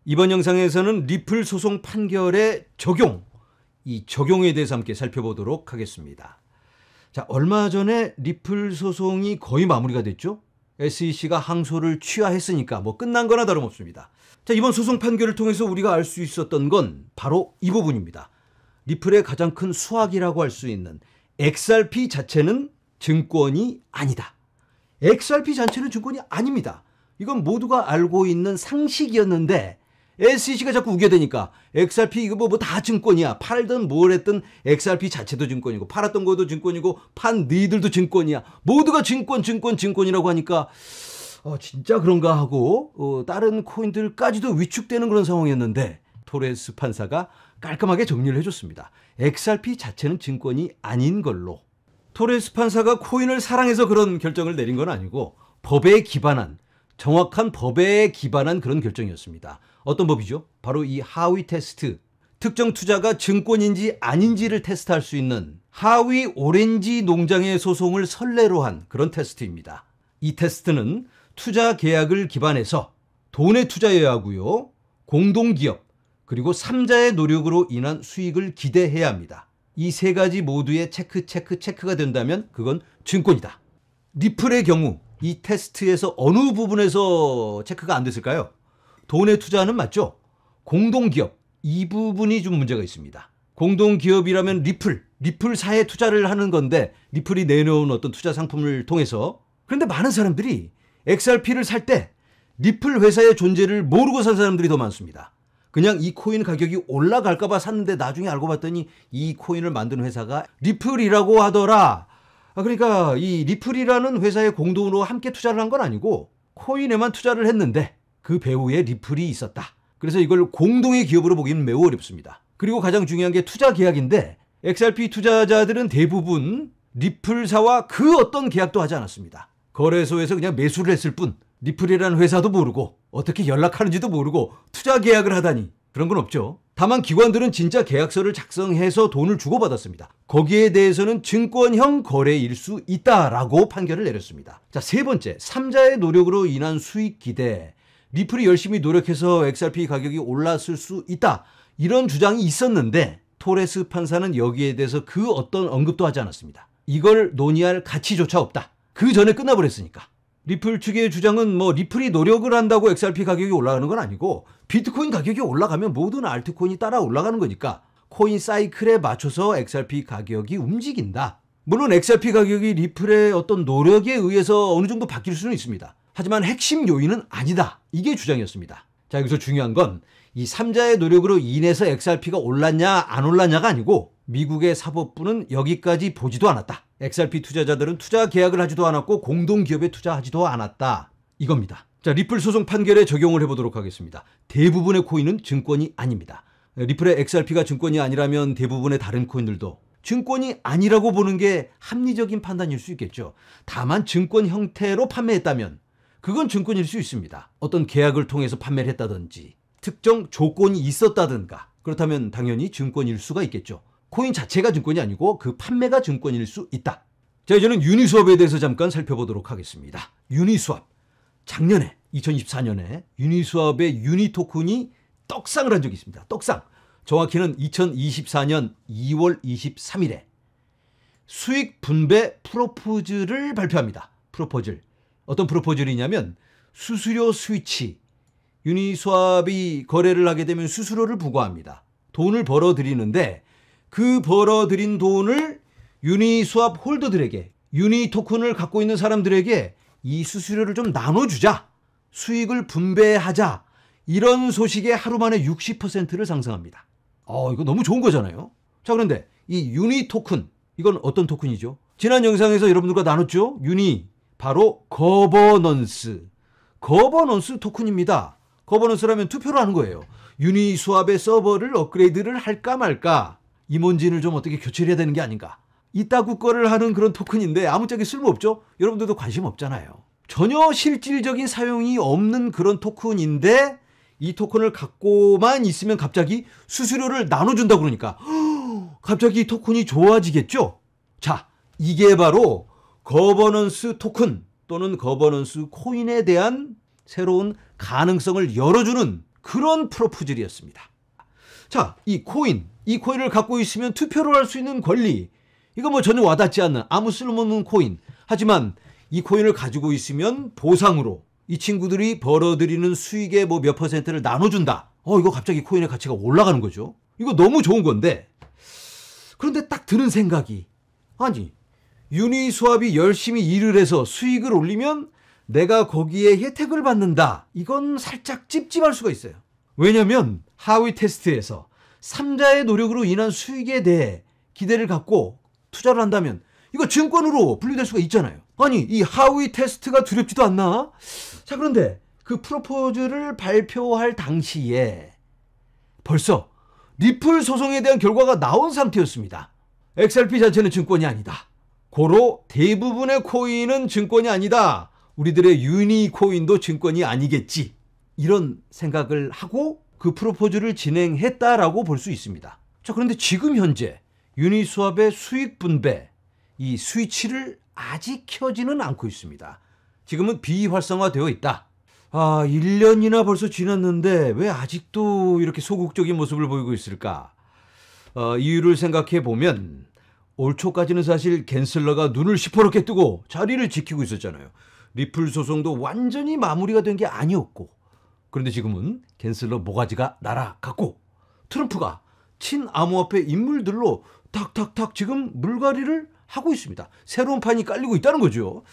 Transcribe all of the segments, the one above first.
이번 영상에서는 리플 소송 판결의 적용, 이 적용에 대해서 함께 살펴보도록 하겠습니다. 자, 얼마 전에 리플 소송이 거의 마무리가 됐죠? SEC가 항소를 취하했으니까 뭐 끝난 거나 다름없습니다. 자, 이번 소송 판결을 통해서 우리가 알 수 있었던 건 바로 이 부분입니다. 리플의 가장 큰 수확이라고 할 수 있는 XRP 자체는 증권이 아니다. XRP 자체는 증권이 아닙니다. 이건 모두가 알고 있는 상식이었는데 SEC가 자꾸 우겨대니까 XRP 이거 뭐 다 증권이야. 팔든 뭘 했든 XRP 자체도 증권이고 팔았던 것도 증권이고 판 니들도 증권이야. 모두가 증권이라고 하니까 진짜 그런가 하고 다른 코인들까지도 위축되는 그런 상황이었는데 토레스 판사가 깔끔하게 정리를 해줬습니다. XRP 자체는 증권이 아닌 걸로. 토레스 판사가 코인을 사랑해서 그런 결정을 내린 건 아니고 정확한 법에 기반한 그런 결정이었습니다. 어떤 법이죠? 바로 이 하위 테스트. 특정 투자가 증권인지 아닌지를 테스트할 수 있는 하위 오렌지 농장의 소송을 선례로 한 그런 테스트입니다. 이 테스트는 투자 계약을 기반해서 돈에 투자해야 하고요. 공동기업 그리고 3자의 노력으로 인한 수익을 기대해야 합니다. 이 세 가지 모두의 체크가 된다면 그건 증권이다. 리플의 경우 이 테스트에서 어느 부분에서 체크가 안 됐을까요? 돈에 투자는 맞죠? 공동기업 이 부분이 좀 문제가 있습니다. 공동기업이라면 리플사에 투자를 하는 건데 리플이 내놓은 어떤 투자 상품을 통해서. 그런데 많은 사람들이 XRP를 살 때 리플 회사의 존재를 모르고 산 사람들이 더 많습니다. 그냥 이 코인 가격이 올라갈까 봐 샀는데 나중에 알고 봤더니 이 코인을 만든 회사가 리플이라고 하더라. 그러니까 이 리플이라는 회사의 공동으로 함께 투자를 한 건 아니고 코인에만 투자를 했는데 그 배후에 리플이 있었다. 그래서 이걸 공동의 기업으로 보기는 매우 어렵습니다. 그리고 가장 중요한 게 투자 계약인데 XRP 투자자들은 대부분 리플사와 그 어떤 계약도 하지 않았습니다. 거래소에서 그냥 매수를 했을 뿐 리플이라는 회사도 모르고 어떻게 연락하는지도 모르고 투자 계약을 하다니 그런 건 없죠. 다만 기관들은 진짜 계약서를 작성해서 돈을 주고받았습니다. 거기에 대해서는 증권형 거래일 수 있다라고 판결을 내렸습니다. 자, 세 번째, 3자의 노력으로 인한 수익 기대. 리플이 열심히 노력해서 XRP 가격이 올랐을 수 있다. 이런 주장이 있었는데 토레스 판사는 여기에 대해서 그 어떤 언급도 하지 않았습니다. 이걸 논의할 가치조차 없다. 그 전에 끝나버렸으니까. 리플 측의 주장은 리플이 노력을 한다고 XRP 가격이 올라가는 건 아니고 비트코인 가격이 올라가면 모든 알트코인이 따라 올라가는 거니까 코인 사이클에 맞춰서 XRP 가격이 움직인다. 물론 XRP 가격이 리플의 어떤 노력에 의해서 어느 정도 바뀔 수는 있습니다. 하지만 핵심 요인은 아니다. 이게 주장이었습니다. 자, 여기서 중요한 건 이 3자의 노력으로 인해서 XRP가 올랐냐 안 올랐냐가 아니고 미국의 사법부는 여기까지 보지도 않았다. XRP 투자자들은 투자 계약을 하지도 않았고 공동기업에 투자하지도 않았다. 이겁니다. 자, 리플 소송 판결에 적용을 해보도록 하겠습니다. 대부분의 코인은 증권이 아닙니다. 리플의 XRP가 증권이 아니라면 대부분의 다른 코인들도 증권이 아니라고 보는 게 합리적인 판단일 수 있겠죠. 다만 증권 형태로 판매했다면 그건 증권일 수 있습니다. 어떤 계약을 통해서 판매를 했다든지 특정 조건이 있었다든가 그렇다면 당연히 증권일 수가 있겠죠. 코인 자체가 증권이 아니고 그 판매가 증권일 수 있다. 자, 이제는 유니스왑에 대해서 잠깐 살펴보도록 하겠습니다. 유니스왑. 작년에 2024년에 유니스왑의 유니토큰이 떡상을 한 적이 있습니다. 떡상. 정확히는 2024년 2월 23일에 수익 분배 프로포즈를 발표합니다. 프로포즐. 어떤 프로포즐이냐면 수수료 스위치. 유니스왑이 거래를 하게 되면 수수료를 부과합니다. 돈을 벌어들이는데 그 벌어들인 돈을 유니스왑 홀더들에게, 유니토큰을 갖고 있는 사람들에게 이 수수료를 좀 나눠주자. 수익을 분배하자. 이런 소식에 하루 만에 60%를 상승합니다. 이거 너무 좋은 거잖아요. 자, 그런데 이 유니토큰, 이건 어떤 토큰이죠? 지난 영상에서 여러분들과 나눴죠? 바로 거버넌스 토큰입니다. 거버넌스라면 투표를 하는 거예요. 유니스왑의 서버를 업그레이드를 할까 말까. 임원진을 좀 어떻게 교체를 해야 되는 게 아닌가. 이따구 거를 하는 그런 토큰인데 아무짝에 쓸모없죠? 여러분들도 관심 없잖아요. 전혀 실질적인 사용이 없는 그런 토큰인데 이 토큰을 갖고만 있으면 갑자기 수수료를 나눠준다고 그러니까 갑자기 이 토큰이 좋아지겠죠? 자, 이게 바로 거버넌스 토큰 또는 거버넌스 코인에 대한 새로운 가능성을 열어주는 그런 프로포즐이었습니다. 자, 이 코인을 갖고 있으면 투표를 할 수 있는 권리, 이거 뭐 전혀 와닿지 않는 아무 쓸모없는 코인. 하지만 이 코인을 가지고 있으면 보상으로 이 친구들이 벌어들이는 수익의 뭐 몇 퍼센트를 나눠준다. 이거 갑자기 코인의 가치가 올라가는 거죠. 이거 너무 좋은 건데, 그런데 딱 드는 생각이, 아니, 유니스왑이 열심히 일을 해서 수익을 올리면 내가 거기에 혜택을 받는다. 이건 살짝 찝찝할 수가 있어요. 왜냐면 하위 테스트에서 3자의 노력으로 인한 수익에 대해 기대를 갖고 투자를 한다면 이거 증권으로 분류될 수가 있잖아요. 아니, 이 하위 테스트가 두렵지도 않나? 자, 그런데 그 프로포즈를 발표할 당시에 벌써 리플 소송에 대한 결과가 나온 상태였습니다. XRP 자체는 증권이 아니다. 고로 대부분의 코인은 증권이 아니다. 우리들의 유니 코인도 증권이 아니겠지. 이런 생각을 하고 그 프로포즈를 진행했다라고 볼 수 있습니다. 자, 그런데 지금 현재 유니스왑의 수익 분배, 이 스위치를 아직 켜지는 않고 있습니다. 지금은 비활성화되어 있다. 1년이나 벌써 지났는데 왜 아직도 이렇게 소극적인 모습을 보이고 있을까? 이유를 생각해 보면 올 초까지는 사실 갠슬러가 눈을 시퍼렇게 뜨고 자리를 지키고 있었잖아요. 리플 소송도 완전히 마무리가 된 게 아니었고, 그런데 지금은 갠슬러 모가지가 날아갔고 트럼프가 친암호화폐 인물들로 탁탁탁 지금 물갈이를 하고 있습니다. 새로운 판이 깔리고 있다는 거죠.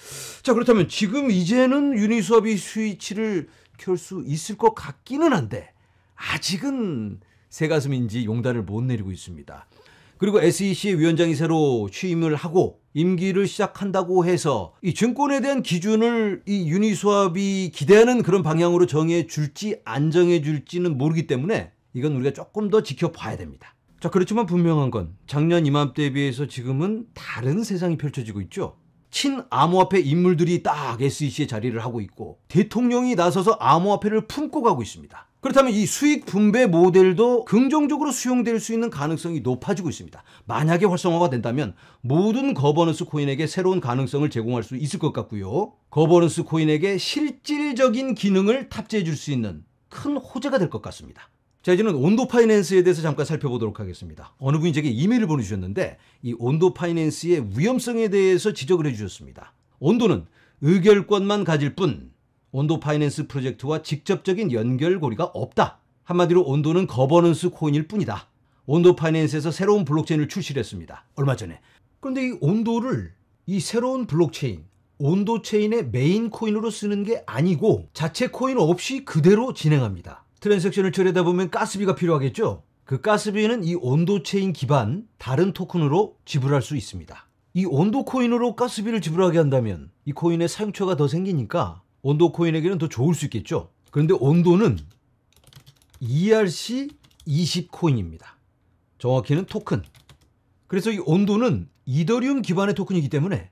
자, 그렇다면 지금 이제는 유니스왑이 스위치를 켤 수 있을 것 같기는 한데 아직은 새가슴인지 용단을 못 내리고 있습니다. 그리고 SEC의 위원장이 새로 취임을 하고 임기를 시작한다고 해서 이 증권에 대한 기준을 이 유니스왑이 기대하는 그런 방향으로 정해 줄지 안 정해 줄지는 모르기 때문에 이건 우리가 조금 더 지켜봐야 됩니다. 자, 그렇지만 분명한 건 작년 이맘때에 비해서 지금은 다른 세상이 펼쳐지고 있죠. 친암호화폐 인물들이 딱 SEC에 자리를 하고 있고 대통령이 나서서 암호화폐를 품고 가고 있습니다. 그렇다면 이 수익 분배 모델도 긍정적으로 수용될 수 있는 가능성이 높아지고 있습니다. 만약에 활성화가 된다면 모든 거버넌스 코인에게 새로운 가능성을 제공할 수 있을 것 같고요. 거버넌스 코인에게 실질적인 기능을 탑재해 줄 수 있는 큰 호재가 될 것 같습니다. 자, 이제는 온도 파이낸스에 대해서 잠깐 살펴보도록 하겠습니다. 어느 분이 제게 이메일을 보내주셨는데 이 온도 파이낸스의 위험성에 대해서 지적을 해주셨습니다. 온도는 의결권만 가질 뿐 온도 파이낸스 프로젝트와 직접적인 연결고리가 없다. 한마디로 온도는 거버넌스 코인일 뿐이다. 온도 파이낸스에서 새로운 블록체인을 출시를 했습니다. 얼마 전에. 그런데 이 온도를 이 새로운 블록체인, 온도 체인의 메인 코인으로 쓰는 게 아니고 자체 코인 없이 그대로 진행합니다. 트랜잭션을 처리하다 보면 가스비가 필요하겠죠? 그 가스비는 이 온도 체인 기반 다른 토큰으로 지불할 수 있습니다. 이 온도 코인으로 가스비를 지불하게 한다면 이 코인의 사용처가 더 생기니까 온도 코인에게는 더 좋을 수 있겠죠? 그런데 온도는 ERC20 코인입니다. 정확히는 토큰. 그래서 이 온도는 이더리움 기반의 토큰이기 때문에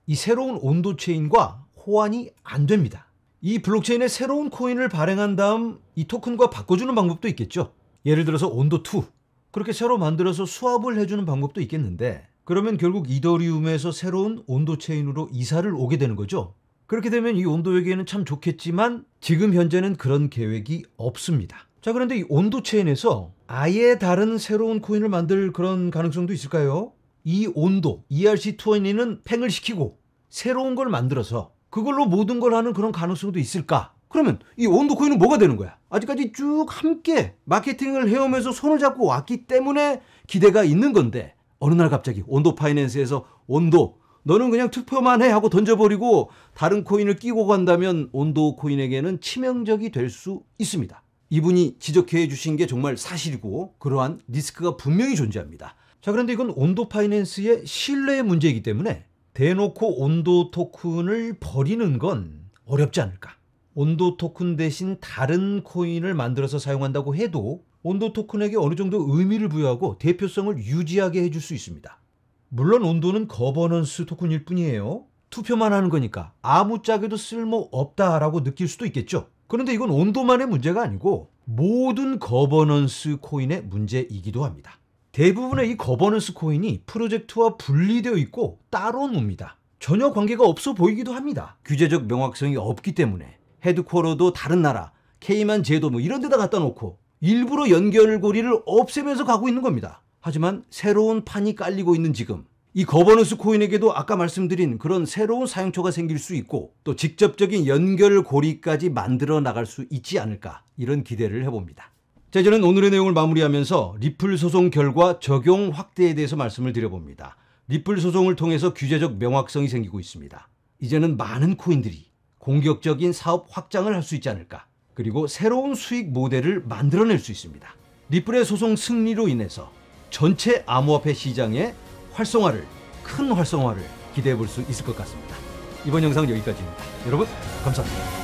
이 새로운 온도 체인과 호환이 안 됩니다. 이 블록체인에 새로운 코인을 발행한 다음 이 토큰과 바꿔주는 방법도 있겠죠. 예를 들어서 온도2 그렇게 새로 만들어서 수합을 해주는 방법도 있겠는데 그러면 결국 이더리움에서 새로운 온도 체인으로 이사를 오게 되는 거죠. 그렇게 되면 이 온도에게는 참 좋겠지만 지금 현재는 그런 계획이 없습니다. 자, 그런데 이 온도 체인에서 아예 다른 새로운 코인을 만들 그런 가능성도 있을까요? 이 온도, ERC20는 팽을 시키고 새로운 걸 만들어서 그걸로 모든 걸 하는 그런 가능성도 있을까? 그러면 이 온도 코인은 뭐가 되는 거야? 아직까지 쭉 함께 마케팅을 해오면서 손을 잡고 왔기 때문에 기대가 있는 건데 어느 날 갑자기 온도 파이낸스에서 온도 너는 그냥 투표만 해 하고 던져버리고 다른 코인을 끼고 간다면 온도 코인에게는 치명적이 될 수 있습니다. 이분이 지적해 주신 게 정말 사실이고 그러한 리스크가 분명히 존재합니다. 자, 그런데 이건 온도 파이낸스의 신뢰의 문제이기 때문에 대놓고 온도 토큰을 버리는 건 어렵지 않을까. 온도 토큰 대신 다른 코인을 만들어서 사용한다고 해도 온도 토큰에게 어느 정도 의미를 부여하고 대표성을 유지하게 해줄 수 있습니다. 물론 온도는 거버넌스 토큰일 뿐이에요. 투표만 하는 거니까 아무짝에도 쓸모없다라고 느낄 수도 있겠죠. 그런데 이건 온도만의 문제가 아니고 모든 거버넌스 코인의 문제이기도 합니다. 대부분의 이 거버넌스 코인이 프로젝트와 분리되어 있고 따로 놉니다. 전혀 관계가 없어 보이기도 합니다. 규제적 명확성이 없기 때문에 헤드쿼터도 다른 나라, 케이만 제도 뭐 이런 데다 갖다 놓고 일부러 연결고리를 없애면서 가고 있는 겁니다. 하지만 새로운 판이 깔리고 있는 지금 이 거버넌스 코인에게도 아까 말씀드린 그런 새로운 사용처가 생길 수 있고 또 직접적인 연결고리까지 만들어 나갈 수 있지 않을까 이런 기대를 해봅니다. 자, 저는 오늘의 내용을 마무리하면서 리플 소송 결과 적용 확대에 대해서 말씀을 드려봅니다. 리플 소송을 통해서 규제적 명확성이 생기고 있습니다. 이제는 많은 코인들이 공격적인 사업 확장을 할 수 있지 않을까. 그리고 새로운 수익 모델을 만들어낼 수 있습니다. 리플의 소송 승리로 인해서 전체 암호화폐 시장의 큰 활성화를 기대해 볼 수 있을 것 같습니다. 이번 영상은 여기까지입니다. 여러분 감사합니다.